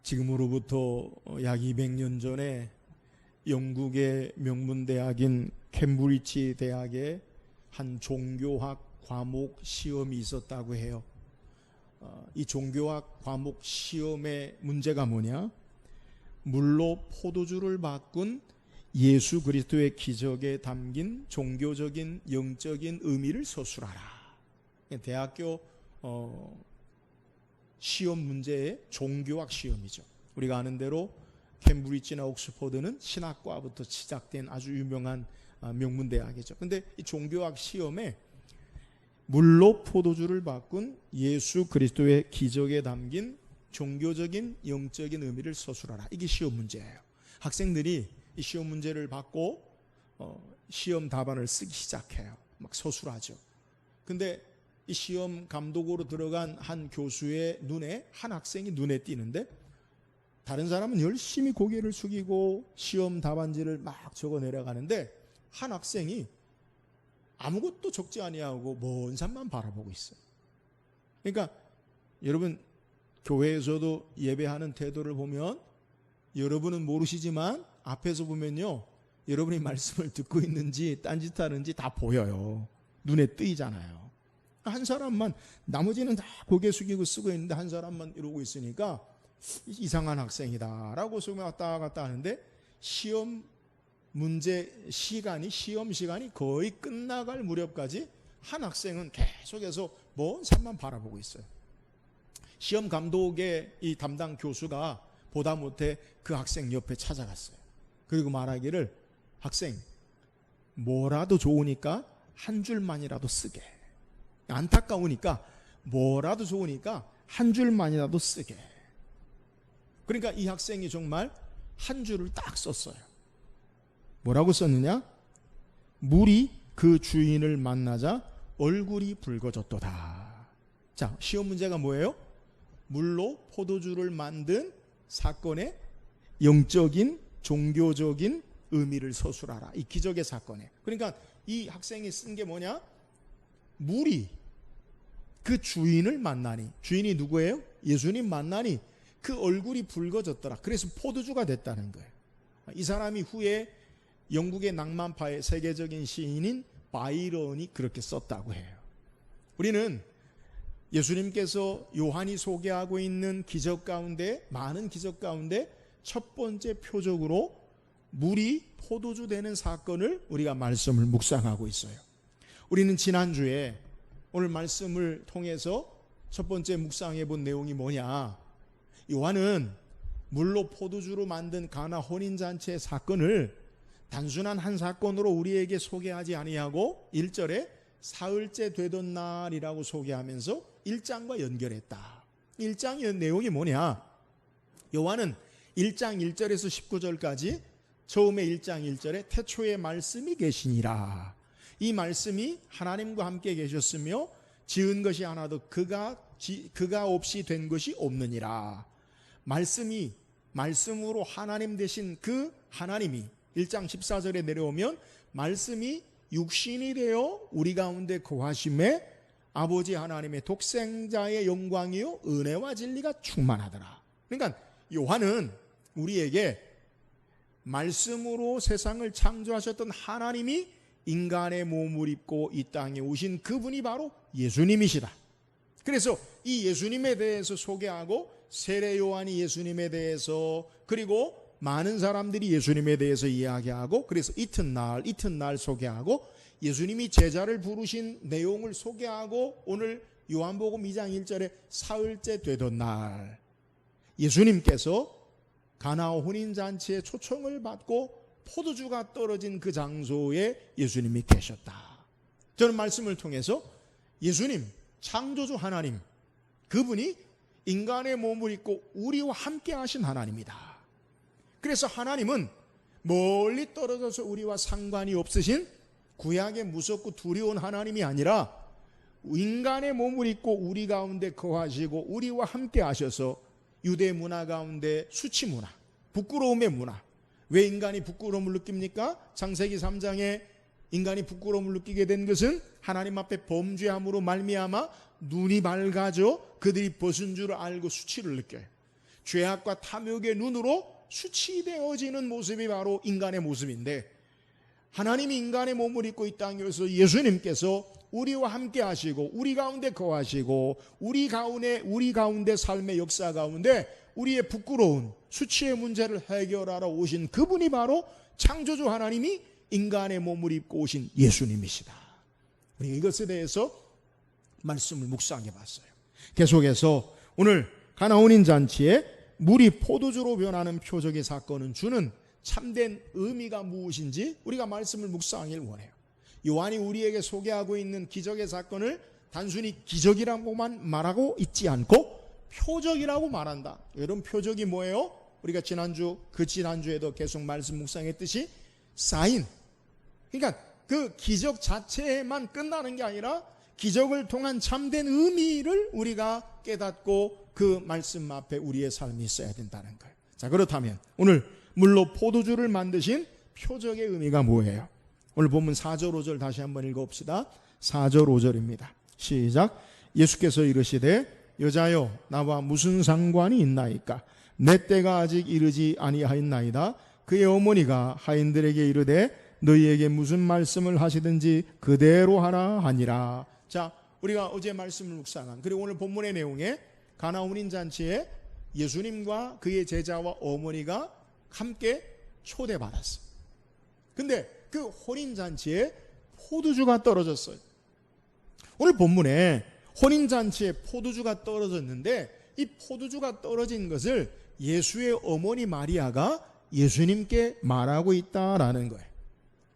지금으로부터 약 200년 전에 영국의 명문대학인 캠브리지 대학에 한 종교학 과목 시험이 있었다고 해요. 이 종교학 과목 시험의 문제가 뭐냐? 물로 포도주를 바꾼 예수 그리스도의 기적에 담긴 종교적인 영적인 의미를 서술하라. 대학교 시험 문제의 종교학 시험이죠. 우리가 아는 대로 캠브리지나 옥스퍼드는 신학과부터 시작된 아주 유명한 명문대학이죠. 근데 이 종교학 시험에 물로 포도주를 바꾼 예수 그리스도의 기적에 담긴 종교적인 영적인 의미를 서술하라. 이게 시험 문제예요. 학생들이 이 시험 문제를 받고 시험 답안을 쓰기 시작해요. 막 서술하죠. 근데 이 시험 감독으로 들어간 한 교수의 눈에 한 학생이 눈에 띄는데 다른 사람은 열심히 고개를 숙이고 시험 답안지를 막 적어 내려가는데 한 학생이 아무것도 적지 아니하고 먼 산만 바라보고 있어요. 그러니까 여러분 교회에서도 예배하는 태도를 보면 여러분은 모르시지만 앞에서 보면요 여러분이 말씀을 듣고 있는지 딴짓하는지 다 보여요. 눈에 띄잖아요. 한 사람만 나머지는 다 고개 숙이고 쓰고 있는데 한 사람만 이러고 있으니까 이상한 학생이다라고 소개 왔다 갔다 하는데 시험 시간이 거의 끝나갈 무렵까지 한 학생은 계속해서 먼 산만 바라보고 있어요. 시험 감독의 이 담당 교수가 보다 못해 그 학생 옆에 찾아갔어요. 그리고 말하기를 학생 뭐라도 좋으니까 한 줄만이라도 쓰게. 안타까우니까 뭐라도 좋으니까 한 줄만이라도 쓰게. 그러니까 이 학생이 정말 한 줄을 딱 썼어요. 뭐라고 썼느냐? 물이 그 주인을 만나자 얼굴이 붉어졌도다. 자, 시험 문제가 뭐예요? 물로 포도주를 만든 사건의 영적인 종교적인 의미를 서술하라. 이 기적의 사건에. 그러니까 이 학생이 쓴 게 뭐냐? 물이 그 주인을 만나니, 주인이 누구예요? 예수님 만나니 그 얼굴이 붉어졌더라. 그래서 포도주가 됐다는 거예요. 이 사람이 후에 영국의 낭만파의 세계적인 시인인 바이런이 그렇게 썼다고 해요. 우리는 예수님께서 요한이 소개하고 있는 기적 가운데, 많은 기적 가운데 첫 번째 표적으로 물이 포도주 되는 사건을 우리가 말씀을 묵상하고 있어요. 우리는 지난주에 오늘 말씀을 통해서 첫 번째 묵상해 본 내용이 뭐냐? 요한은 물로 포도주로 만든 가나 혼인잔치의 사건을 단순한 한 사건으로 우리에게 소개하지 아니하고 1절에 사흘째 되던 날이라고 소개하면서 1장과 연결했다. 1장의 내용이 뭐냐? 요한은 1장 1절에서 19절까지 처음에 1장 1절에 태초에 말씀이 계시니라. 이 말씀이 하나님과 함께 계셨으며 지은 것이 하나도 그가 없이 된 것이 없느니라. 말씀으로 하나님 되신 그 하나님이 1장 14절에 내려오면 말씀이 육신이 되어 우리 가운데 거하심에 아버지 하나님의 독생자의 영광이요 은혜와 진리가 충만하더라. 그러니까 요한은 우리에게 말씀으로 세상을 창조하셨던 하나님이 인간의 몸을 입고 이 땅에 오신 그분이 바로 예수님이시다. 그래서 이 예수님에 대해서 소개하고 세례 요한이 예수님에 대해서 그리고 많은 사람들이 예수님에 대해서 이야기하고 그래서 이튿날 소개하고 예수님이 제자를 부르신 내용을 소개하고 오늘 요한복음 2장 1절에 사흘째 되던 날 예수님께서 가나 혼인잔치의 초청을 받고 포도주가 떨어진 그 장소에 예수님이 계셨다. 저는 말씀을 통해서 예수님, 창조주 하나님, 그분이 인간의 몸을 입고 우리와 함께 하신 하나님이다. 그래서 하나님은 멀리 떨어져서 우리와 상관이 없으신 구약의 무섭고 두려운 하나님이 아니라 인간의 몸을 입고 우리 가운데 거하시고 우리와 함께 하셔서 유대 문화 가운데 수치 문화, 부끄러움의 문화. 왜 인간이 부끄러움을 느낍니까? 창세기 3장에 인간이 부끄러움을 느끼게 된 것은 하나님 앞에 범죄함으로 말미암아 눈이 밝아져 그들이 벗은 줄 알고 수치를 느껴요. 죄악과 탐욕의 눈으로 수치되어지는 모습이 바로 인간의 모습인데, 하나님이 인간의 몸을 입고 이 땅에 오셔서 예수님께서 우리와 함께 하시고 우리 가운데 거하시고 우리 가운데 삶의 역사 가운데 우리의 부끄러운 수치의 문제를 해결하러 오신 그분이 바로 창조주 하나님이 인간의 몸을 입고 오신 예수님이시다. 우리가 이것에 대해서 말씀을 묵상해 봤어요. 계속해서 오늘 가나 혼인잔치에 물이 포도주로 변하는 표적의 사건은 주는 참된 의미가 무엇인지 우리가 말씀을 묵상하길 원해요. 요한이 우리에게 소개하고 있는 기적의 사건을 단순히 기적이라고만 말하고 있지 않고 표적이라고 말한다. 여러분, 표적이 뭐예요? 우리가 지난주에도 계속 말씀 묵상했듯이 사인. 그러니까 그 기적 자체만 끝나는 게 아니라 기적을 통한 참된 의미를 우리가 깨닫고 그 말씀 앞에 우리의 삶이 있어야 된다는 거예요. 자, 그렇다면 오늘 물로 포도주를 만드신 표적의 의미가 뭐예요? 오늘 본문 4절 5절 다시 한번 읽어봅시다. 4절 5절입니다. 시작. 예수께서 이르시되 여자여 나와 무슨 상관이 있나이까? 내 때가 아직 이르지 아니하였나이다. 그의 어머니가 하인들에게 이르되 너희에게 무슨 말씀을 하시든지 그대로 하라 하니라. 자, 우리가 어제 말씀을 묵상한, 그리고 오늘 본문의 내용에 가나 혼인잔치에 예수님과 그의 제자와 어머니가 함께 초대받았어요. 근데 그 혼인잔치에 포도주가 떨어졌어요. 오늘 본문에 혼인잔치에 포도주가 떨어졌는데 이 포도주가 떨어진 것을 예수의 어머니 마리아가 예수님께 말하고 있다라는 거예요.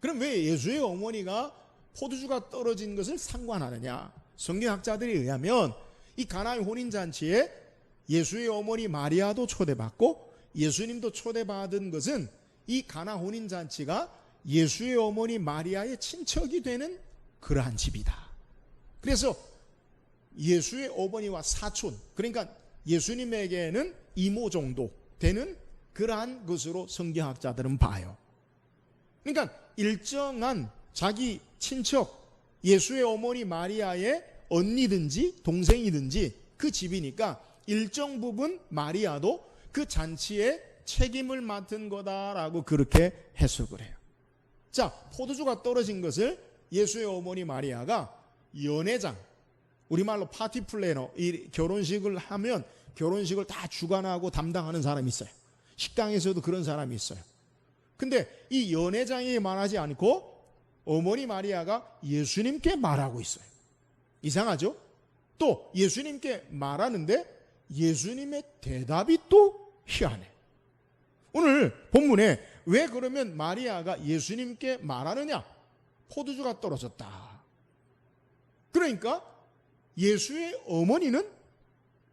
그럼 왜 예수의 어머니가 포도주가 떨어진 것을 상관하느냐? 성경학자들에 의하면 이 가나의 혼인잔치에 예수의 어머니 마리아도 초대받고 예수님도 초대받은 것은 이 가나 혼인잔치가 예수의 어머니 마리아의 친척이 되는 그러한 집이다. 그래서 예수의 어머니와 사촌, 그러니까 예수님에게는 이모 정도 되는 그러한 것으로 성경학자들은 봐요. 그러니까 일정한 자기 친척, 예수의 어머니 마리아의 언니든지 동생이든지 그 집이니까 일정 부분 마리아도 그 잔치에 책임을 맡은 거다라고 그렇게 해석을 해요. 자, 포도주가 떨어진 것을 예수의 어머니 마리아가 연회장, 우리말로 파티 플래너, 이 결혼식을 하면 결혼식을 다 주관하고 담당하는 사람이 있어요. 식당에서도 그런 사람이 있어요. 근데 이 연회장이 말하지 않고 어머니 마리아가 예수님께 말하고 있어요. 이상하죠? 또 예수님께 말하는데 예수님의 대답이 또 희한해. 오늘 본문에 왜 그러면 마리아가 예수님께 말하느냐? 포도주가 떨어졌다. 그러니까 예수의 어머니는,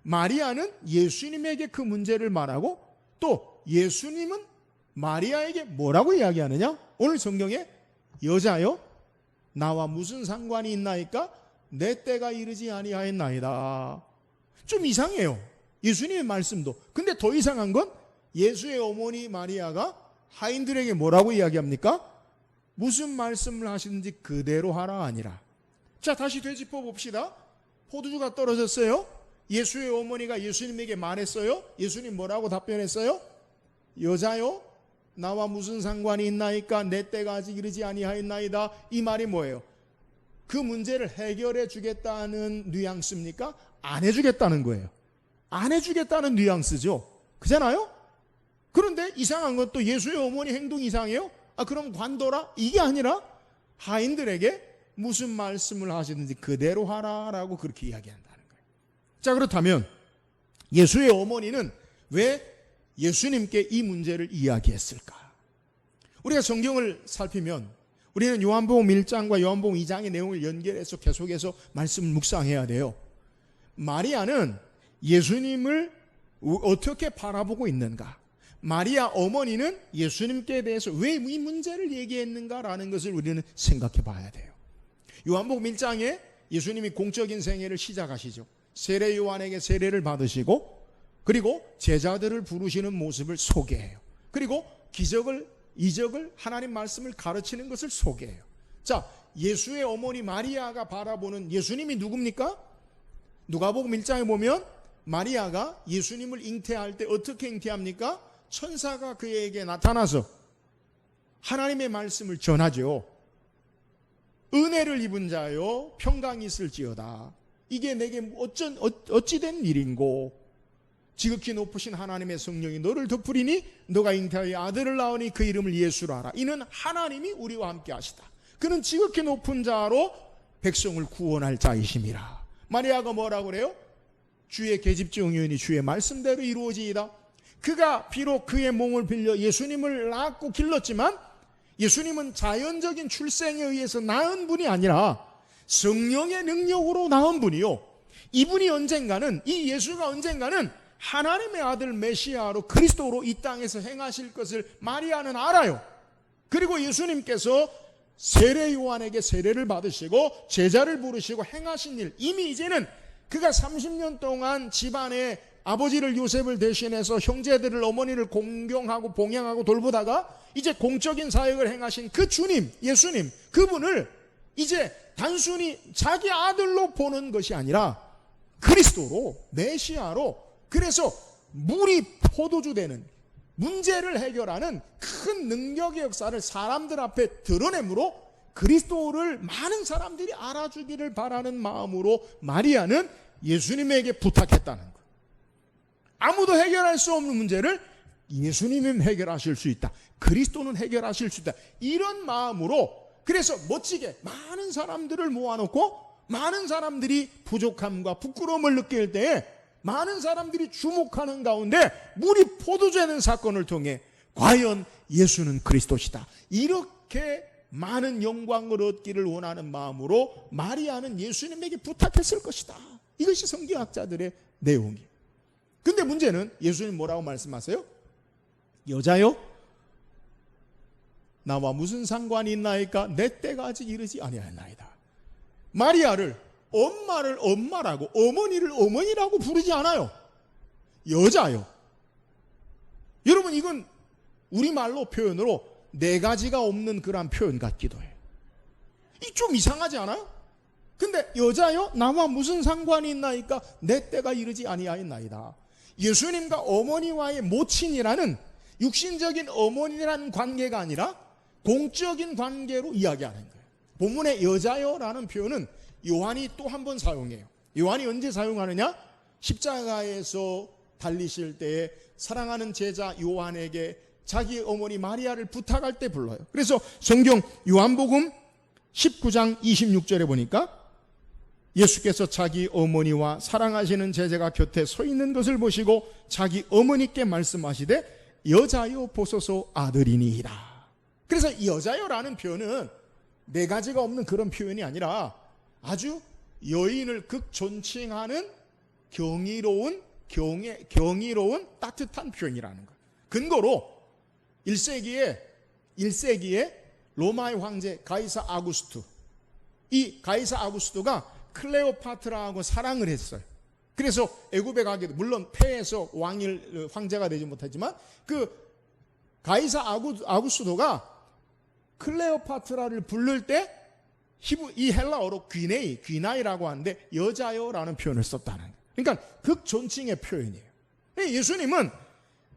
마리아는 예수님에게 그 문제를 말하고 또 예수님은 마리아에게 뭐라고 이야기하느냐? 오늘 성경에 여자여 나와 무슨 상관이 있나이까? 내 때가 이르지 아니하였나이다. 좀 이상해요, 예수님의 말씀도. 근데 더 이상한 건 예수의 어머니 마리아가 하인들에게 뭐라고 이야기합니까? 무슨 말씀을 하시는지 그대로 하라 아니라. 자, 다시 되짚어 봅시다. 포도주가 떨어졌어요. 예수의 어머니가 예수님에게 말했어요. 예수님 뭐라고 답변했어요? 여자요 나와 무슨 상관이 있나이까? 내 때가 아직 이르지 아니하였나이다. 이 말이 뭐예요? 그 문제를 해결해 주겠다는 뉘앙스입니까? 안 해주겠다는 거예요. 안 해주겠다는 뉘앙스죠. 그잖아요? 그런데 이상한 건 또 예수의 어머니 행동이 이상해요. 그럼 관둬라? 이게 아니라 하인들에게 무슨 말씀을 하시든지 그대로 하라라고 그렇게 이야기한다는 거예요. 자, 그렇다면 예수의 어머니는 왜 예수님께 이 문제를 이야기했을까? 우리가 성경을 살피면 우리는 요한복음 1장과 요한복음 2장의 내용을 연결해서 계속해서 말씀을 묵상해야 돼요. 마리아는 예수님을 어떻게 바라보고 있는가? 마리아 어머니는 예수님께 대해서 왜 이 문제를 얘기했는가라는 것을 우리는 생각해 봐야 돼요. 요한복음 1장에 예수님이 공적인 생애를 시작하시죠. 세례 요한에게 세례를 받으시고 그리고 제자들을 부르시는 모습을 소개해요. 그리고 기적을, 이적을, 하나님 말씀을 가르치는 것을 소개해요. 자, 예수의 어머니 마리아가 바라보는 예수님이 누굽니까? 누가복음 1장에 보면 마리아가 예수님을 잉태할 때 어떻게 잉태합니까? 천사가 그에게 나타나서 하나님의 말씀을 전하죠. 은혜를 입은 자여 평강이 있을지어다. 이게 내게 어찌된 일인고, 지극히 높으신 하나님의 성령이 너를 덮으리니 너가 잉태하여 아들을 낳으니 그 이름을 예수로 하라. 이는 하나님이 우리와 함께 하시다. 그는 지극히 높은 자로 백성을 구원할 자이심이라. 마리아가 뭐라고 그래요? 주의 계집종이오니 주의 말씀대로 이루어지이다. 그가 비록 그의 몸을 빌려 예수님을 낳았고 길렀지만 예수님은 자연적인 출생에 의해서 낳은 분이 아니라 성령의 능력으로 낳은 분이요, 이분이 언젠가는, 이 예수가 언젠가는 하나님의 아들 메시아로 그리스도로 이 땅에서 행하실 것을 마리아는 알아요. 그리고 예수님께서 세례 요한에게 세례를 받으시고 제자를 부르시고 행하신 일, 이미 이제는 그가 30년 동안 집안에 아버지를 요셉을 대신해서 형제들을, 어머니를 공경하고 봉양하고 돌보다가 이제 공적인 사역을 행하신 그 주님, 예수님, 그분을 이제 단순히 자기 아들로 보는 것이 아니라 그리스도로, 메시아로, 그래서 물이 포도주 되는, 문제를 해결하는 큰 능력의 역사를 사람들 앞에 드러내므로 그리스도를 많은 사람들이 알아주기를 바라는 마음으로 마리아는 예수님에게 부탁했다는 것. 아무도 해결할 수 없는 문제를 예수님은 해결하실 수 있다. 그리스도는 해결하실 수 있다. 이런 마음으로, 그래서 멋지게 많은 사람들을 모아놓고 많은 사람들이 부족함과 부끄러움을 느낄 때에 많은 사람들이 주목하는 가운데 물이 포도주되는 사건을 통해 과연 예수는 그리스도시다, 이렇게 많은 영광을 얻기를 원하는 마음으로 마리아는 예수님에게 부탁했을 것이다. 이것이 성경학자들의 내용이에요. 근데 문제는 예수님 뭐라고 말씀하세요? 여자요, 나와 무슨 상관이 있나이까? 내 때가 아직 이르지 아니하였나이다. 마리아를, 엄마를 엄마라고, 어머니를 어머니라고 부르지 않아요. 여자요. 여러분, 이건 우리말로 표현으로 네 가지가 없는 그런 표현 같기도 해요. 이 좀 이상하지 않아요? 근데 여자요, 나와 무슨 상관이 있나이까? 내 때가 이르지 아니하였나이다. 예수님과 어머니와의 모친이라는 육신적인 어머니라는 관계가 아니라 공적인 관계로 이야기하는 거예요. 본문의 여자요라는 표현은 요한이 또 한 번 사용해요. 요한이 언제 사용하느냐? 십자가에서 달리실 때에 사랑하는 제자 요한에게 자기 어머니 마리아를 부탁할 때 불러요. 그래서 성경 요한복음 19장 26절에 보니까 예수께서 자기 어머니와 사랑하시는 제자가 곁에 서 있는 것을 보시고 자기 어머니께 말씀하시되 여자여 보소서 아들이니이다. 그래서 여자여라는 표현은 네 가지가 없는 그런 표현이 아니라 아주 여인을 극존칭하는 경이로운 따뜻한 표현이라는 거예요. 근거로 1세기에 로마의 황제 가이사 아구스투, 이 가이사 아구스투가 클레오파트라하고 사랑을 했어요. 그래서 애굽에 가게 돼, 물론 패해서 황제가 되지 못했지만 그 가이사 아구스도가 클레오파트라를 부를 때 이 헬라어로 귀나이라고 하는데 여자요라는 표현을 썼다는 거예요. 그러니까 극존칭의 표현이에요. 예수님은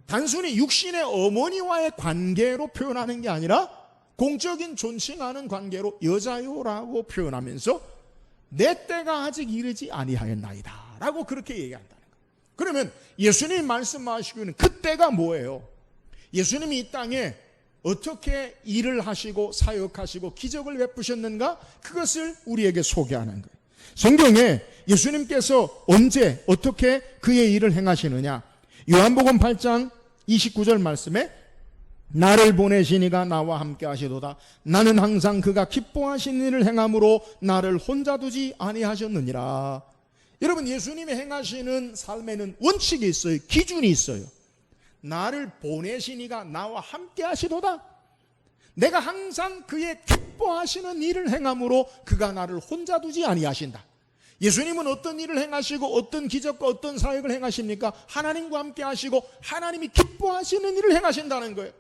단순히 육신의 어머니와의 관계로 표현하는 게 아니라 공적인 존칭하는 관계로 여자요라고 표현하면서 내 때가 아직 이르지 아니하였나이다 라고 그렇게 얘기한다는 거예요. 그러면 예수님이 말씀하시기는 그 때가 뭐예요? 예수님이 이 땅에 어떻게 일을 하시고 사역하시고 기적을 베푸셨는가? 그것을 우리에게 소개하는 거예요. 성경에 예수님께서 언제 어떻게 그의 일을 행하시느냐? 요한복음 8장 29절 말씀에 나를 보내시니가 나와 함께 하시도다. 나는 항상 그가 기뻐하신 일을 행함으로 나를 혼자 두지 아니하셨느니라. 여러분, 예수님이 행하시는 삶에는 원칙이 있어요. 기준이 있어요. 나를 보내시니가 나와 함께 하시도다. 내가 항상 그의 기뻐하시는 일을 행함으로 그가 나를 혼자 두지 아니하신다. 예수님은 어떤 일을 행하시고 어떤 기적과 어떤 사역을 행하십니까? 하나님과 함께 하시고 하나님이 기뻐하시는 일을 행하신다는 거예요.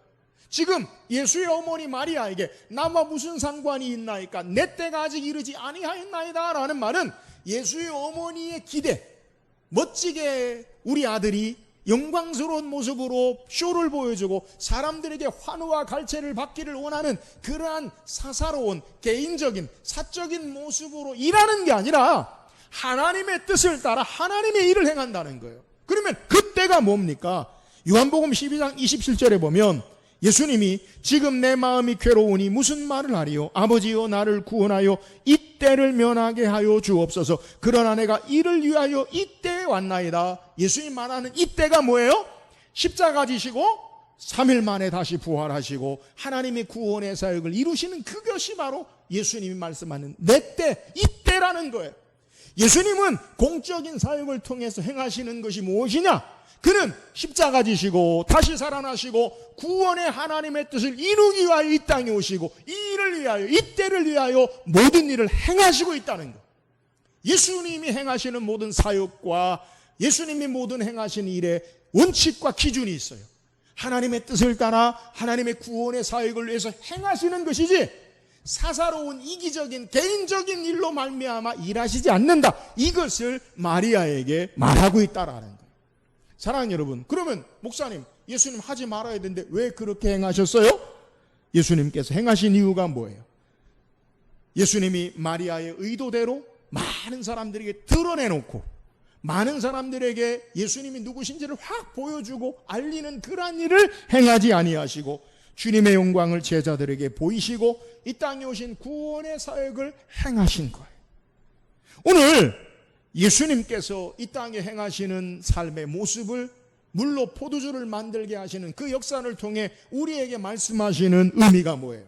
지금 예수의 어머니 마리아에게 나와 무슨 상관이 있나이까? 내 때가 아직 이르지 아니하였나이다 라는 말은 예수의 어머니의 기대, 멋지게 우리 아들이 영광스러운 모습으로 쇼를 보여주고 사람들에게 환호와 갈채를 받기를 원하는 그러한 사사로운 개인적인 사적인 모습으로 일하는 게 아니라 하나님의 뜻을 따라 하나님의 일을 행한다는 거예요. 그러면 그때가 뭡니까? 요한복음 12장 27절에 보면 예수님이 지금 내 마음이 괴로우니 무슨 말을 하리요? 아버지여 나를 구원하여 이때를 면하게 하여 주옵소서. 그러나 내가 이를 위하여 이때에 왔나이다. 예수님 말하는 이때가 뭐예요? 십자가 지시고 3일 만에 다시 부활하시고 하나님의 구원의 사역을 이루시는 그것이 바로 예수님이 말씀하는 내 때, 이때라는 거예요. 예수님은 공적인 사역을 통해서 행하시는 것이 무엇이냐? 그는 십자가 지시고 다시 살아나시고 구원의 하나님의 뜻을 이루기 위하여 이 땅에 오시고 이 일을 위하여 이때를 위하여 모든 일을 행하시고 있다는 것. 예수님이 행하시는 모든 사역과 예수님이 모든 행하시는 일에 원칙과 기준이 있어요. 하나님의 뜻을 따라 하나님의 구원의 사역을 위해서 행하시는 것이지 사사로운 이기적인 개인적인 일로 말미암아 일하시지 않는다. 이것을 마리아에게 말하고 있다라는 거예요. 사랑하는 여러분, 그러면 목사님 예수님 하지 말아야 되는데 왜 그렇게 행하셨어요? 예수님께서 행하신 이유가 뭐예요? 예수님이 마리아의 의도대로 많은 사람들에게 드러내놓고 많은 사람들에게 예수님이 누구신지를 확 보여주고 알리는 그러한 일을 행하지 아니하시고 주님의 영광을 제자들에게 보이시고 이 땅에 오신 구원의 사역을 행하신 거예요. 오늘 예수님께서 이 땅에 행하시는 삶의 모습을 물로 포도주를 만들게 하시는 그 역사를 통해 우리에게 말씀하시는 의미가 뭐예요?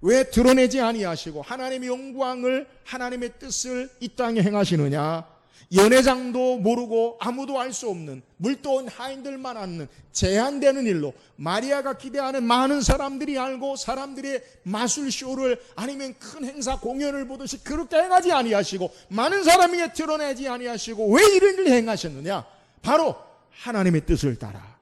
왜 드러내지 아니하시고 하나님의 영광을 하나님의 뜻을 이 땅에 행하시느냐? 연회장도 모르고 아무도 알 수 없는 물도원 하인들만 아는 제한되는 일로 마리아가 기대하는 많은 사람들이 알고 사람들의 마술쇼를 아니면 큰 행사 공연을 보듯이 그렇게 행하지 아니하시고 많은 사람에게 드러내지 아니하시고 왜 이런 일을 행하셨느냐? 바로 하나님의 뜻을 따라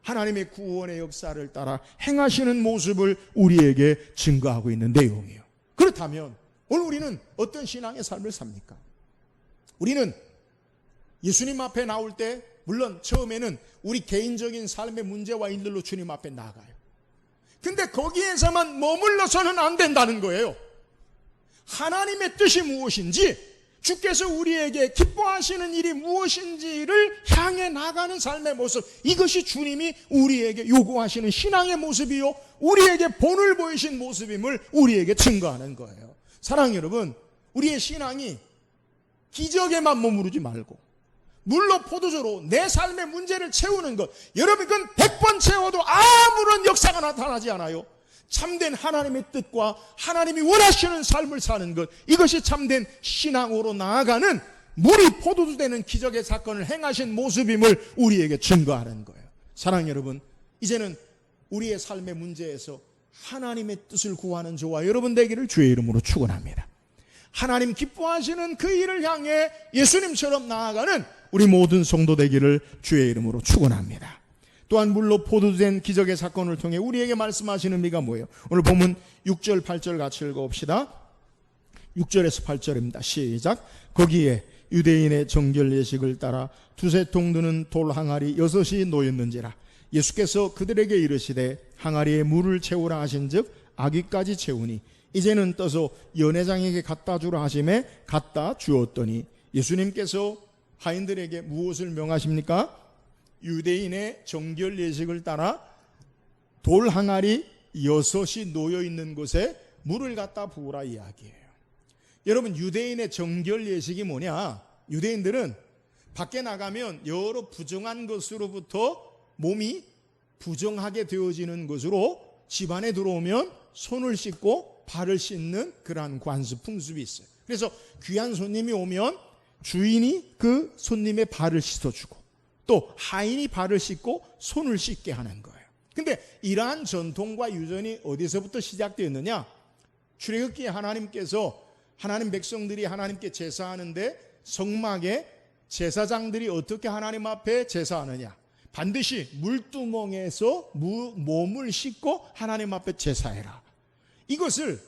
하나님의 구원의 역사를 따라 행하시는 모습을 우리에게 증거하고 있는 내용이에요. 그렇다면 오늘 우리는 어떤 신앙의 삶을 삽니까? 우리는 예수님 앞에 나올 때 물론 처음에는 우리 개인적인 삶의 문제와 일들로 주님 앞에 나가요. 근데 거기에서만 머물러서는 안 된다는 거예요. 하나님의 뜻이 무엇인지, 주께서 우리에게 기뻐하시는 일이 무엇인지를 향해 나가는 삶의 모습, 이것이 주님이 우리에게 요구하시는 신앙의 모습이요 우리에게 본을 보이신 모습임을 우리에게 증거하는 거예요. 사랑하는 여러분, 우리의 신앙이 기적에만 머무르지 말고 물로 포도주로 내 삶의 문제를 채우는 것, 여러분 그건 100번 채워도 아무런 역사가 나타나지 않아요. 참된 하나님의 뜻과 하나님이 원하시는 삶을 사는 것, 이것이 참된 신앙으로 나아가는 물이 포도주 되는 기적의 사건을 행하신 모습임을 우리에게 증거하는 거예요. 사랑하는 여러분, 이제는 우리의 삶의 문제에서 하나님의 뜻을 구하는 저와 여러분 되기를 주의 이름으로 축원합니다. 하나님 기뻐하시는 그 일을 향해 예수님처럼 나아가는 우리 모든 성도 되기를 주의 이름으로 축원합니다. 또한 물로 포도된 기적의 사건을 통해 우리에게 말씀하시는 의미가 뭐예요? 오늘 본문 6절 8절 같이 읽어봅시다. 6절에서 8절입니다. 시작. 거기에 유대인의 정결 예식을 따라 두세 통 드는 돌 항아리 6이 놓였는지라. 예수께서 그들에게 이르시되 항아리에 물을 채우라 하신즉 아귀까지 채우니 이제는 떠서 연회장에게 갖다 주라 하심에 갖다 주었더니, 예수님께서 하인들에게 무엇을 명하십니까? 유대인의 정결 예식을 따라 돌 항아리 6이 놓여 있는 곳에 물을 갖다 부으라 이야기예요. 여러분, 유대인의 정결 예식이 뭐냐? 유대인들은 밖에 나가면 여러 부정한 것으로부터 몸이 부정하게 되어지는 것으로 집안에 들어오면 손을 씻고 발을 씻는 그러한 관습, 풍습이 있어요. 그래서 귀한 손님이 오면 주인이 그 손님의 발을 씻어주고 또 하인이 발을 씻고 손을 씻게 하는 거예요. 근데 이러한 전통과 유전이 어디서부터 시작되었느냐? 출애굽기에 하나님께서 하나님 백성들이 하나님께 제사하는데 성막에 제사장들이 어떻게 하나님 앞에 제사하느냐? 반드시 물두멍에서 몸을 씻고 하나님 앞에 제사해라. 이것을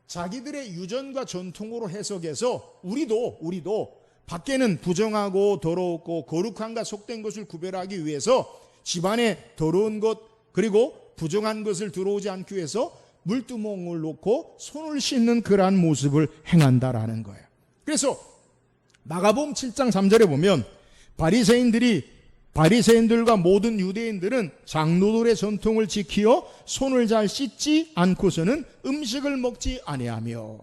자기들의 유전과 전통으로 해석해서 우리도 밖에는 부정하고 더럽고 거룩함과 속된 것을 구별하기 위해서 집안에 더러운 것 그리고 부정한 것을 들어오지 않기 위해서 물두멍을 놓고 손을 씻는 그러한 모습을 행한다라는 거예요. 그래서 마가복음 7장 3절에 보면 바리새인들과 모든 유대인들은 장로들의 전통을 지키어 손을 잘 씻지 않고서는 음식을 먹지 아니하며,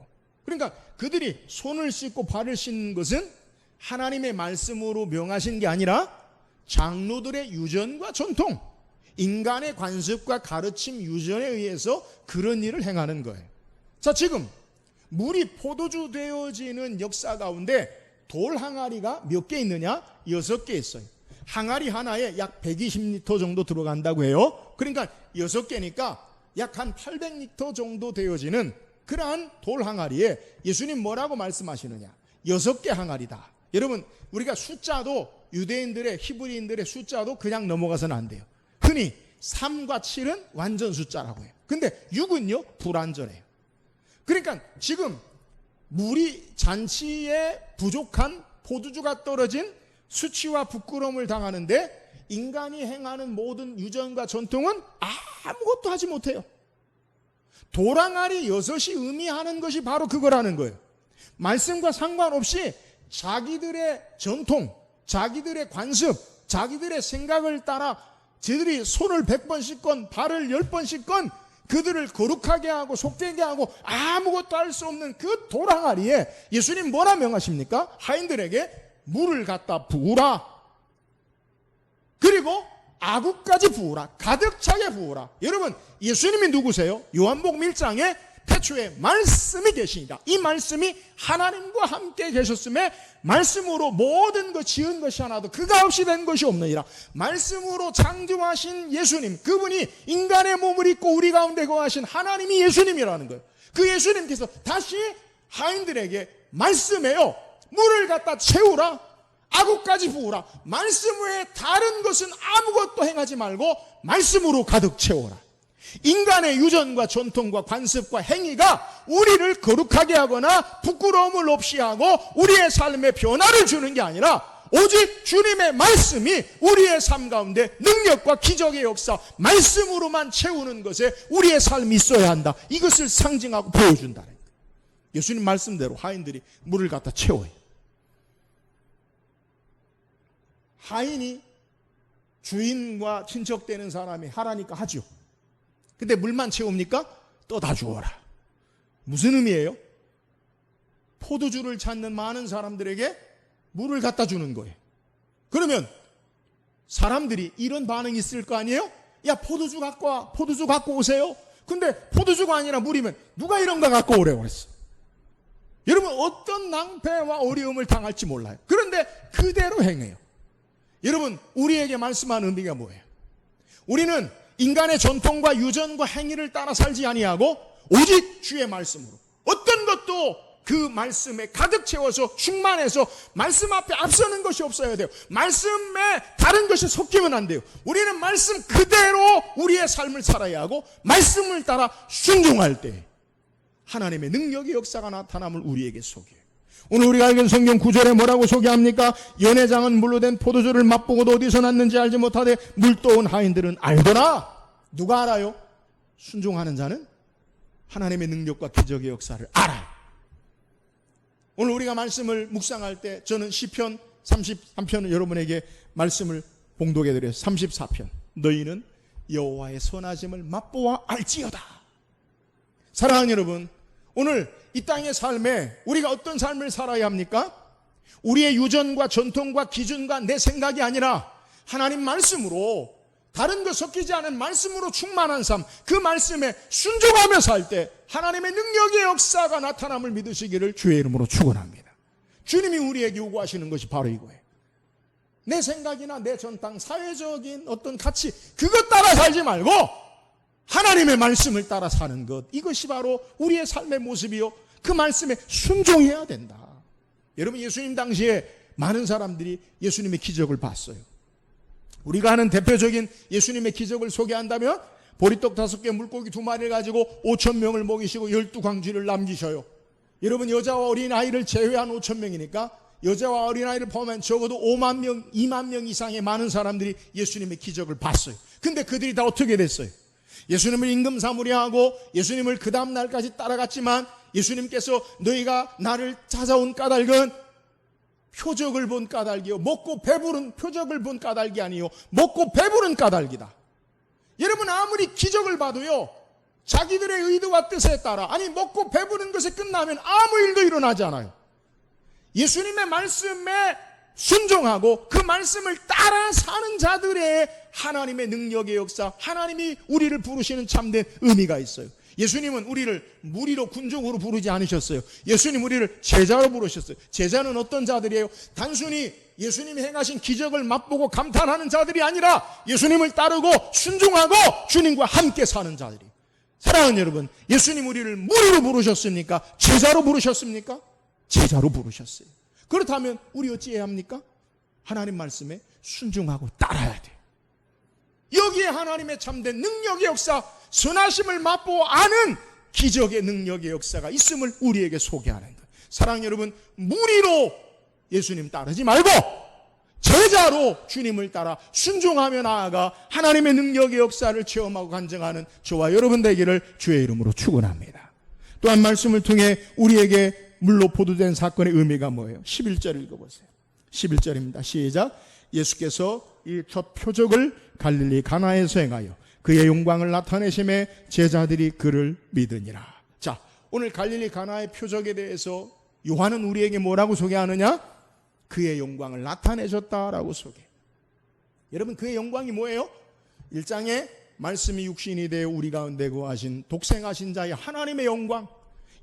그러니까 그들이 손을 씻고 발을 씻는 것은 하나님의 말씀으로 명하신 게 아니라 장로들의 유전과 전통, 인간의 관습과 가르침 유전에 의해서 그런 일을 행하는 거예요. 자, 지금 물이 포도주 되어지는 역사 가운데 돌 항아리가 몇 개 있느냐? 6개 있어요. 항아리 하나에 약 120리터 정도 들어간다고 해요. 그러니까 6개니까 약 한 800리터 정도 되어지는 그러한 돌 항아리에 예수님 뭐라고 말씀하시느냐? 6개 항아리다. 여러분, 우리가 숫자도 유대인들의 히브리인들의 숫자도 그냥 넘어가서는 안 돼요. 흔히 3과 7은 완전 숫자라고 해요. 근데 6은요 불완전해요. 그러니까 지금 물이 잔치에 부족한 포도주가 떨어진 수치와 부끄러움을 당하는데 인간이 행하는 모든 유전과 전통은 아무것도 하지 못해요. 도랑아리 6이 의미하는 것이 바로 그거라는 거예요. 말씀과 상관없이 자기들의 전통, 자기들의 관습, 자기들의 생각을 따라 저들이 손을 100번 씻건 발을 10번 씻건 그들을 거룩하게 하고 속되게 하고 아무것도 할 수 없는 그 도랑아리에 예수님 뭐라 명하십니까? 하인들에게 물을 갖다 부으라. 그리고 아구까지 부으라. 가득 차게 부으라. 여러분, 예수님이 누구세요? 요한복음 1장에 태초에 말씀이 계시니라. 이 말씀이 하나님과 함께 계셨음에 말씀으로 모든 것 지은 것이 하나도 그가 없이 된 것이 없느니라. 말씀으로 창조하신 예수님, 그분이 인간의 몸을 입고 우리 가운데 거하신 하나님이 예수님이라는 거예요. 그 예수님께서 다시 하인들에게 말씀해요. 물을 갖다 채우라. 아구까지 부으라. 말씀 외에 다른 것은 아무것도 행하지 말고 말씀으로 가득 채워라. 인간의 유전과 전통과 관습과 행위가 우리를 거룩하게 하거나 부끄러움을 없이 하고 우리의 삶에 변화를 주는 게 아니라 오직 주님의 말씀이 우리의 삶 가운데 능력과 기적의 역사, 말씀으로만 채우는 것에 우리의 삶이 있어야 한다. 이것을 상징하고 보여준다는 거예요. 예수님 말씀대로 하인들이 물을 갖다 채워요. 하인이 주인과 친척되는 사람이 하라니까 하죠. 근데 물만 채웁니까? 떠다 주어라. 무슨 의미예요? 포도주를 찾는 많은 사람들에게 물을 갖다 주는 거예요. 그러면 사람들이 이런 반응이 있을 거 아니에요? 야, 포도주 갖고 와. 포도주 갖고 오세요. 근데 포도주가 아니라 물이면 누가 이런 거 갖고 오래고 그랬어. 여러분, 어떤 낭패와 어려움을 당할지 몰라요. 그런데 그대로 행해요. 여러분, 우리에게 말씀하는 의미가 뭐예요? 우리는 인간의 전통과 유전과 행위를 따라 살지 아니하고 오직 주의 말씀으로 어떤 것도 그 말씀에 가득 채워서 충만해서 말씀 앞에 앞서는 것이 없어야 돼요. 말씀에 다른 것이 섞이면 안 돼요. 우리는 말씀 그대로 우리의 삶을 살아야 하고 말씀을 따라 순종할 때 하나님의 능력의 역사가 나타남을 우리에게 소개해요. 오늘 우리가 읽은 성경 9절에 뭐라고 소개합니까? 연회장은 물로 된 포도주를 맛보고도 어디서 났는지 알지 못하되 물떠온 하인들은 알더라. 누가 알아요? 순종하는 자는 하나님의 능력과 기적의 역사를 알아요. 오늘 우리가 말씀을 묵상할 때 저는 시편 33편을 여러분에게 말씀을 봉독해 드려요. 34편. 너희는 여호와의 선하심을 맛보아 알지어다. 사랑하는 여러분, 오늘 이 땅의 삶에 우리가 어떤 삶을 살아야 합니까? 우리의 유전과 전통과 기준과 내 생각이 아니라 하나님 말씀으로, 다른 것 섞이지 않은 말씀으로 충만한 삶, 그 말씀에 순종하며 살 때 하나님의 능력의 역사가 나타남을 믿으시기를 주의 이름으로 축원합니다. 주님이 우리에게 요구하시는 것이 바로 이거예요. 내 생각이나 내 전통, 사회적인 어떤 가치, 그것 따라 살지 말고 하나님의 말씀을 따라 사는 것, 이것이 바로 우리의 삶의 모습이요, 그 말씀에 순종해야 된다. 여러분, 예수님 당시에 많은 사람들이 예수님의 기적을 봤어요. 우리가 하는 대표적인 예수님의 기적을 소개한다면 보리떡 5개, 물고기 2마리를 가지고 5,000명을 먹이시고 12광쥐를 남기셔요. 여러분, 여자와 어린아이를 제외한 5,000명이니까 여자와 어린아이를 포함한 적어도 5만 명, 2만 명 이상의 많은 사람들이 예수님의 기적을 봤어요. 근데 그들이 다 어떻게 됐어요? 예수님을 임금사무리하고 예수님을 그 다음 날까지 따라갔지만 예수님께서 너희가 나를 찾아온 까닭은 표적을 본 까닭이요, 먹고 배부른 표적을 본 까닭이 아니요, 먹고 배부른 까닭이다. 여러분, 아무리 기적을 봐도요, 자기들의 의도와 뜻에 따라, 아니 먹고 배부른 것에 끝나면 아무 일도 일어나지 않아요. 예수님의 말씀에 순종하고 그 말씀을 따라 사는 자들의 하나님의 능력의 역사, 하나님이 우리를 부르시는 참된 의미가 있어요. 예수님은 우리를 무리로 군종으로 부르지 않으셨어요. 예수님 우리를 제자로 부르셨어요. 제자는 어떤 자들이에요? 단순히 예수님이 행하신 기적을 맛보고 감탄하는 자들이 아니라 예수님을 따르고 순종하고 주님과 함께 사는 자들이. 사랑하는 여러분, 예수님 우리를 무리로 부르셨습니까? 제자로 부르셨습니까? 제자로 부르셨어요. 그렇다면 우리 어찌해야 합니까? 하나님 말씀에 순종하고 따라야 돼요. 여기에 하나님의 참된 능력의 역사, 선하심을 맛보고 아는 기적의 능력의 역사가 있음을 우리에게 소개하는 거예요. 사랑하는 여러분, 무리로 예수님 따르지 말고 제자로 주님을 따라 순종하며 나아가 하나님의 능력의 역사를 체험하고 간증하는 저와 여러분 되기를 주의 이름으로 축원합니다. 또한 말씀을 통해 우리에게 물로 포도된 사건의 의미가 뭐예요? 11절 읽어보세요. 11절입니다. 시작. 예수께서 이 첫 표적을 갈릴리 가나에서 행하여 그의 영광을 나타내심에 제자들이 그를 믿으니라. 자, 오늘 갈릴리 가나의 표적에 대해서 요한은 우리에게 뭐라고 소개하느냐? 그의 영광을 나타내셨다라고 소개. 여러분, 그의 영광이 뭐예요? 1장에 말씀이 육신이 되어 우리 가운데 거하신 독생하신 자의 하나님의 영광,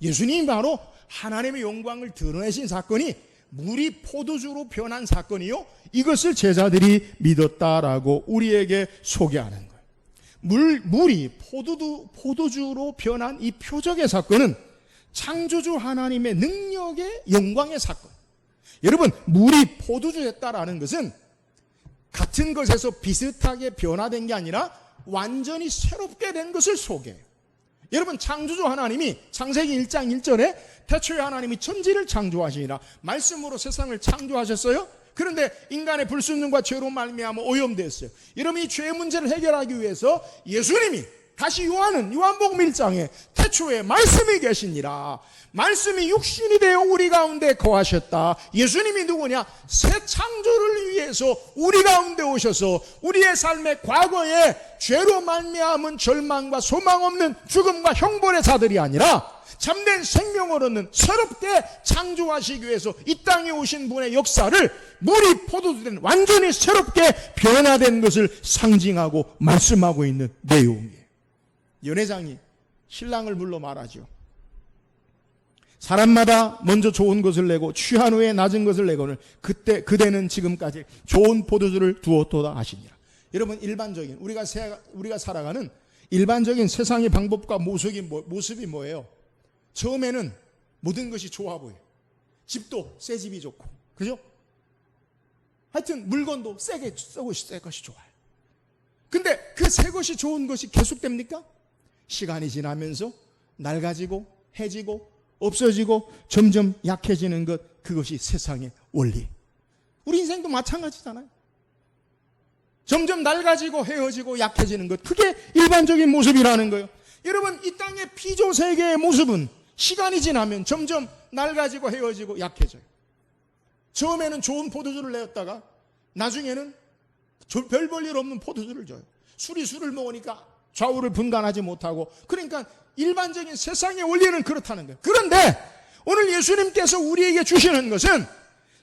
예수님이 바로 하나님의 영광을 드러내신 사건이 물이 포도주로 변한 사건이요, 이것을 제자들이 믿었다라고 우리에게 소개하는 거예요. 물이 포도주로 변한 이 표적의 사건은 창조주 하나님의 능력의 영광의 사건. 여러분, 물이 포도주 됐다라는 것은 같은 것에서 비슷하게 변화된 게 아니라 완전히 새롭게 된 것을 소개해요. 여러분, 창조주 하나님이 창세기 1장 1절에 태초에 하나님이 천지를 창조하시니라 말씀으로 세상을 창조하셨어요. 그런데 인간의 불순종과 죄로 말미암아 오염됐어요. 여러분, 이 죄의 문제를 해결하기 위해서 예수님이, 다시 요한복음 1장에 태초에 말씀이 계시니라, 말씀이 육신이 되어 우리 가운데 거하셨다. 예수님이 누구냐? 새 창조를 위해서 우리 가운데 오셔서 우리의 삶의 과거에 죄로 말미암은 절망과 소망 없는 죽음과 형벌의 자들이 아니라 참된 생명을 얻는 새롭게 창조하시기 위해서 이 땅에 오신 분의 역사를 물이 포도주된 완전히 새롭게 변화된 것을 상징하고 말씀하고 있는 내용이에요. 연회장이 신랑을 불러 말하죠. 사람마다 먼저 좋은 것을 내고 취한 후에 낮은 것을 내고는 그대는 지금까지 좋은 포도주를 두었도다 하시니라. 여러분, 일반적인 우리가 살아가는 일반적인 세상의 방법과 모습이 뭐예요? 처음에는 모든 것이 좋아 보여요. 집도 새 집이 좋고, 그죠? 하여튼 물건도 새 것이 좋아요. 근데 그 새 것이 좋은 것이 계속됩니까? 시간이 지나면서 낡아지고 해지고 없어지고 점점 약해지는 것, 그것이 세상의 원리. 우리 인생도 마찬가지잖아요. 점점 낡아지고 헤어지고 약해지는 것, 그게 일반적인 모습이라는 거예요. 여러분, 이 땅의 피조 세계의 모습은 시간이 지나면 점점 낡아지고 헤어지고 약해져요. 처음에는 좋은 포도주를 내었다가 나중에는 별 볼 일 없는 포도주를 줘요. 술을 먹으니까 좌우를 분간하지 못하고, 그러니까 일반적인 세상의 원리는 그렇다는 거예요. 그런데 오늘 예수님께서 우리에게 주시는 것은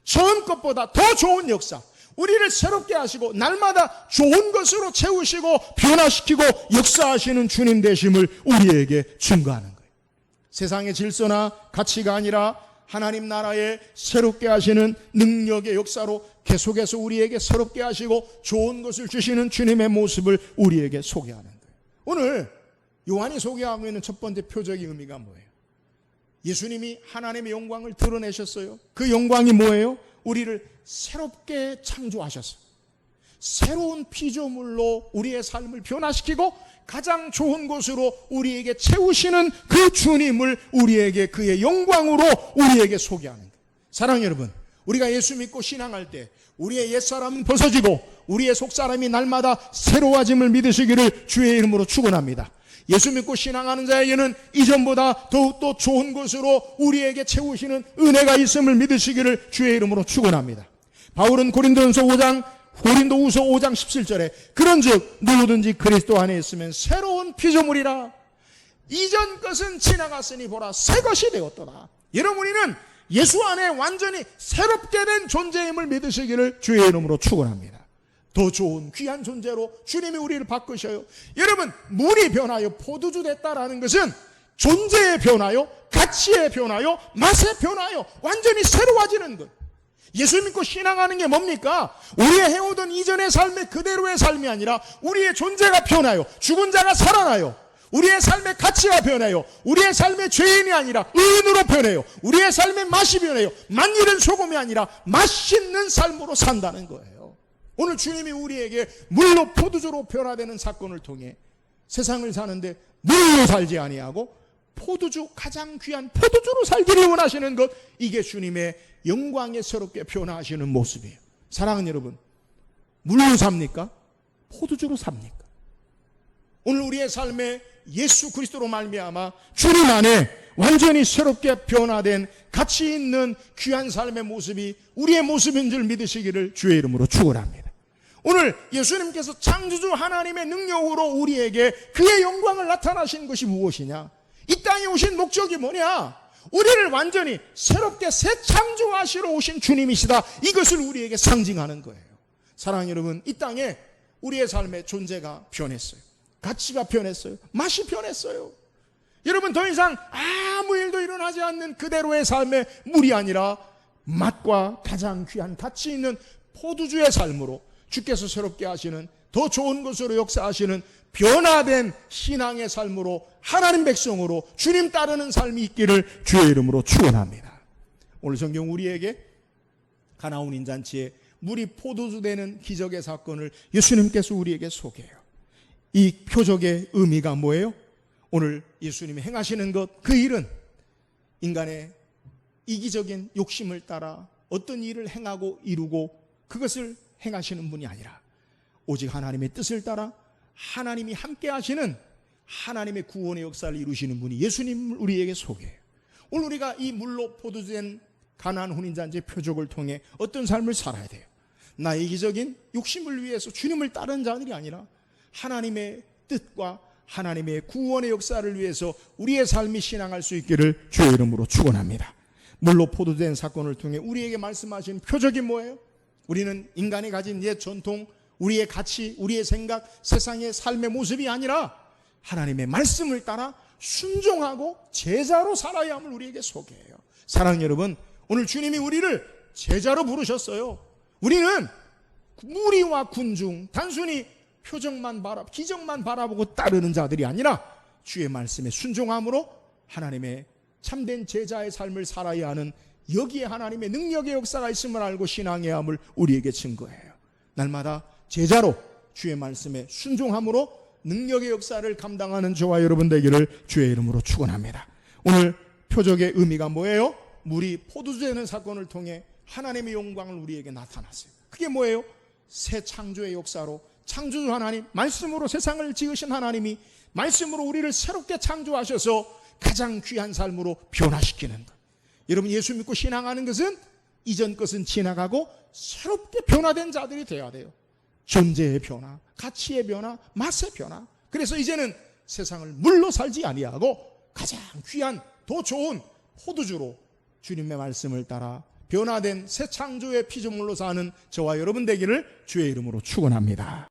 처음 것보다 더 좋은 역사, 우리를 새롭게 하시고 날마다 좋은 것으로 채우시고 변화시키고 역사하시는 주님 되심을 우리에게 증거하는 거예요. 세상의 질서나 가치가 아니라 하나님 나라에 새롭게 하시는 능력의 역사로 계속해서 우리에게 새롭게 하시고 좋은 것을 주시는 주님의 모습을 우리에게 소개하는 거예요. 오늘 요한이 소개하고 있는 첫 번째 표적의 의미가 뭐예요? 예수님이 하나님의 영광을 드러내셨어요. 그 영광이 뭐예요? 우리를 새롭게 창조하셨어요. 새로운 피조물로 우리의 삶을 변화시키고 가장 좋은 곳으로 우리에게 채우시는 그 주님을 우리에게 그의 영광으로 우리에게 소개하는 거예요. 사랑하는 여러분, 우리가 예수 믿고 신앙할 때 우리의 옛사람은 벗어지고 우리의 속사람이 날마다 새로워짐을 믿으시기를 주의 이름으로 축원합니다. 예수 믿고 신앙하는 자에게는 이전보다 더욱더 좋은 것으로 우리에게 채우시는 은혜가 있음을 믿으시기를 주의 이름으로 축원합니다. 바울은 고린도후서 5장 17절에 그런즉 누구든지 그리스도 안에 있으면 새로운 피조물이라. 이전 것은 지나갔으니 보라 새 것이 되었더라. 여러분, 우리는 예수 안에 완전히 새롭게 된 존재임을 믿으시기를 주의 이름으로 축원합니다. 더 좋은 귀한 존재로 주님이 우리를 바꾸셔요. 여러분, 물이 변하여 포도주 됐다라는 것은 존재의 변화요, 가치의 변화요, 맛의 변화요, 완전히 새로워지는 것. 예수 믿고 신앙하는 게 뭡니까? 우리의 해오던 이전의 삶의 그대로의 삶이 아니라 우리의 존재가 변하여 죽은 자가 살아나요. 우리의 삶의 가치가 변해요. 우리의 삶의 죄인이 아니라 의인으로 변해요. 우리의 삶의 맛이 변해요. 만일은 소금이 아니라 맛있는 삶으로 산다는 거예요. 오늘 주님이 우리에게 물로 포도주로 변화되는 사건을 통해 세상을 사는데 물로 살지 아니하고 포도주, 가장 귀한 포도주로 살기를 원하시는 것, 이게 주님의 영광에 새롭게 변화하시는 모습이에요. 사랑하는 여러분, 물로 삽니까? 포도주로 삽니까? 오늘 우리의 삶에 예수 그리스도로 말미암아 주님 안에 완전히 새롭게 변화된 가치 있는 귀한 삶의 모습이 우리의 모습인 줄 믿으시기를 주의 이름으로 축원합니다. 오늘 예수님께서 창조주 하나님의 능력으로 우리에게 그의 영광을 나타나신 것이 무엇이냐? 이 땅에 오신 목적이 뭐냐? 우리를 완전히 새롭게 새 창조하시러 오신 주님이시다. 이것을 우리에게 상징하는 거예요. 사랑하는 여러분, 이 땅에 우리의 삶의 존재가 변했어요. 가치가 변했어요. 맛이 변했어요. 여러분, 더 이상 아무 일도 일어나지 않는 그대로의 삶의 물이 아니라 맛과 가장 귀한 가치 있는 포도주의 삶으로 주께서 새롭게 하시는, 더 좋은 것으로 역사하시는 변화된 신앙의 삶으로, 하나님 백성으로 주님 따르는 삶이 있기를 주의 이름으로 축원합니다. 오늘 성경 우리에게 가나 혼인잔치에 물이 포도주 되는 기적의 사건을 예수님께서 우리에게 소개해요. 이 표적의 의미가 뭐예요? 오늘 예수님이 행하시는 것, 그 일은 인간의 이기적인 욕심을 따라 어떤 일을 행하고 이루고 그것을 행하시는 분이 아니라 오직 하나님의 뜻을 따라 하나님이 함께 하시는 하나님의 구원의 역사를 이루시는 분이 예수님을 우리에게 소개해요. 오늘 우리가 이 물로 포도주된 가나안 혼인잔치의 표적을 통해 어떤 삶을 살아야 돼요? 나의 이기적인 욕심을 위해서 주님을 따르는 자들이 아니라 하나님의 뜻과 하나님의 구원의 역사를 위해서 우리의 삶이 신앙할 수 있기를 주의 이름으로 축원합니다. 물로 포도된 사건을 통해 우리에게 말씀하신 표적이 뭐예요? 우리는 인간이 가진 옛 전통, 우리의 가치, 우리의 생각, 세상의 삶의 모습이 아니라 하나님의 말씀을 따라 순종하고 제자로 살아야 함을 우리에게 소개해요. 사랑하는 여러분, 오늘 주님이 우리를 제자로 부르셨어요. 우리는 무리와 군중, 단순히 표정만 기적만 바라보고 따르는 자들이 아니라 주의 말씀에 순종함으로 하나님의 참된 제자의 삶을 살아야 하는, 여기에 하나님의 능력의 역사가 있음을 알고 신앙해야 함을 우리에게 증거해요. 날마다 제자로 주의 말씀에 순종함으로 능력의 역사를 감당하는 저와 여러분 되기를 주의 이름으로 축원합니다. 오늘 표적의 의미가 뭐예요? 물이 포도주 되는 사건을 통해 하나님의 영광을 우리에게 나타났어요. 그게 뭐예요? 새 창조의 역사로 창조주 하나님, 말씀으로 세상을 지으신 하나님이 말씀으로 우리를 새롭게 창조하셔서 가장 귀한 삶으로 변화시키는 것. 여러분, 예수 믿고 신앙하는 것은 이전 것은 지나가고 새롭게 변화된 자들이 되어야 돼요. 존재의 변화, 가치의 변화, 맛의 변화. 그래서 이제는 세상을 물로 살지 아니하고 가장 귀한, 더 좋은 포도주로 주님의 말씀을 따라 변화된 새 창조의 피조물로 사는 저와 여러분 되기를 주의 이름으로 축원합니다.